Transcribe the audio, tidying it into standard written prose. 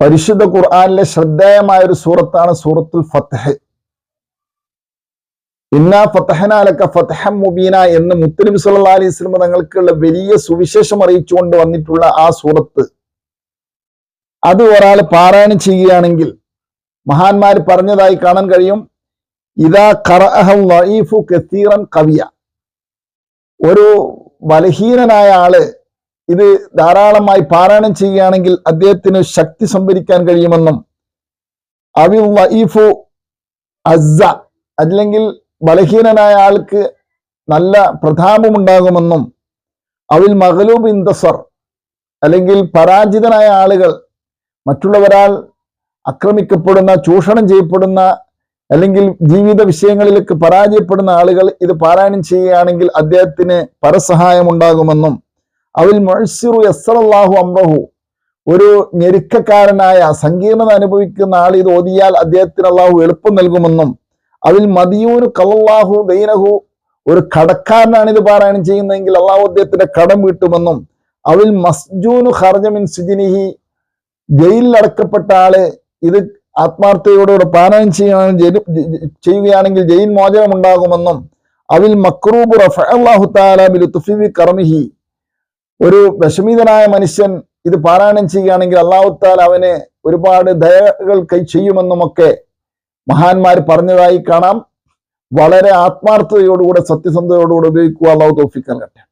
പരിശുദ്ധ ഖുർആനിലെ ശ്രദ്ധേയമായ ഒരു സൂറത്താണ് സൂറത്തുൽ ഫത്ഹ്. ഇന്നാ ഫതഹ്നാ ലക ഫതഹൻ മുബീന എന്ന് മുത്തനബി സല്ലല്ലാഹു അലൈഹി വസല്ലം തങ്ങൾക്കുള്ള വലിയ സുവിശേഷം അറിയിച്ചുകൊണ്ട് വന്നിട്ടുള്ള ആ സൂറത്ത്, അത് ഒരാൾ പാരായണം ചെയ്യുകയാണെങ്കിൽ മഹാന്മാർ പറഞ്ഞതായി കാണാൻ കഴിയും, ഇദാ ഖറഅഹൽ ളഈഫു കസീറൻ ഖവിയ, ഒരു ബലഹീനനായ ആള് ഇത് ധാരാളമായി പാരായണം ചെയ്യുകയാണെങ്കിൽ അദ്ദേഹത്തിന് ശക്തി സംഭരിക്കാൻ കഴിയുമെന്നും, അവിൽ ളഈഫു അസ്സ, അല്ലെങ്കിൽ ബലഹീനനായ ആൾക്ക് നല്ല പ്രതാപമുണ്ടാകുമെന്നും, അവിൽ മഗ്ലൂബ് ഇന്തസർ, അല്ലെങ്കിൽ പരാജിതനായ ആളുകൾ, മറ്റുള്ളവരാൽ ആക്രമിക്കപ്പെടുന്ന, ചൂഷണം ചെയ്യപ്പെടുന്ന, അല്ലെങ്കിൽ ജീവിത വിഷയങ്ങളിലേക്ക് പരാജയപ്പെടുന്ന ആളുകൾ ഇത് പാരായണം ചെയ്യുകയാണെങ്കിൽ അദ്ദേഹത്തിന് പരസഹായം ഉണ്ടാകുമെന്നും, അവിൽ മുഅസ്സിറു യസ്സറല്ലാഹു അംറഹു, ഒരു ഞെരുക്കക്കാരനായ സങ്കീർണത അനുഭവിക്കുന്ന ആൾ ഇത് ഓതിയാൽ അദ്ദേഹത്തിന് അള്ളാഹു എളുപ്പം നൽകുമെന്നും, അവിൽ മദിയൂനു ഖല്ലല്ലാഹു ദൈനഹു, ഒരു കടക്കാരനാണ് ഇത് പാരായണം ചെയ്യുന്നതെങ്കിൽ അള്ളാഹു അദ്ദേഹത്തിന്റെ കടം വീട്ടുമെന്നും, അവിൽ മസ്ജൂനു ഖറജ മിൻ സിജ്നിഹി, ജയിലിൽ അടക്കപ്പെട്ട ആള് ഇത് ആത്മാർത്ഥതയോടെ പാരായണം ചെയ്യുകയാണെങ്കിൽ ജയിൽ മോചനം ഉണ്ടാകുമെന്നും, അവിൽ മക്റൂബു റഫഅല്ലാഹു തആല ബിലുത്ഫി വി കറമിഹി, ഒരു വിഷമിതനായ മനുഷ്യൻ ഇത് പാരായണം ചെയ്യുകയാണെങ്കിൽ അല്ലാഹു തആല അവന് ഒരുപാട് ദയകൾ ചെയ്യുമെന്നുമൊക്കെ മഹാന്മാർ പറഞ്ഞതായി കാണാം. വളരെ ആത്മാർത്ഥതയോടുകൂടെ സത്യസന്ധതയോടുകൂടെ ഉപയോഗിക്കുക. അല്ലാഹു തൗഫീഖ് നൽകട്ടെ.